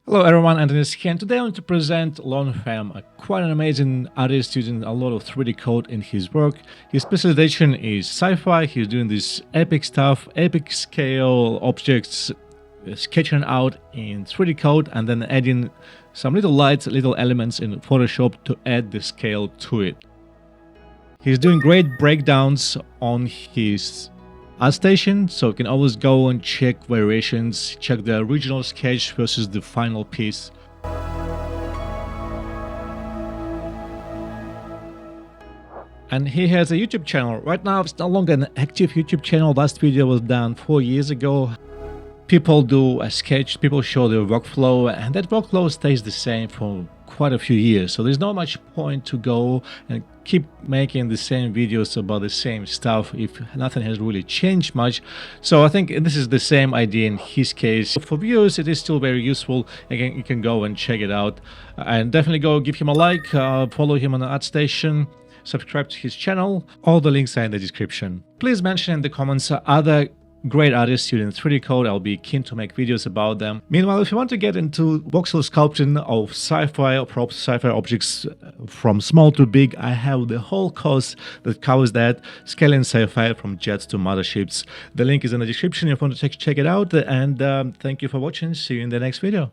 Hello everyone, Anthony here, and today I want to present Pham, quite an amazing artist using a lot of 3D code in his work. His specialization is sci-fi. He's doing this epic stuff, epic scale objects, sketching out in 3D code and then adding some little lights, little elements in Photoshop to add the scale to it. He's doing great breakdowns on his ArtStation, so you can always go and check variations, check the original sketch versus the final piece. And he has a YouTube channel. Right now it's no longer an active YouTube channel. Last video was done 4 years ago. People do a sketch, people show their workflow, and that workflow stays the same for quite a few years. So there's not much point to go and keep making the same videos about the same stuff if nothing has really changed much. So I think this is the same idea in his case. For viewers, it is still very useful. Again, you can go and check it out, and definitely go give him a like, follow him on the ArtStation, subscribe to his channel. All the links are in the description. Please mention in the comments other great artists using 3D code. I'll be keen to make videos about them. Meanwhile, if you want to get into voxel sculpting of sci-fi or props, sci-fi objects from small to big, I have the whole course that covers that, scaling sci-fi from jets to motherships. The link is in the description if you want to check it out. And thank you for watching. See you in the next video.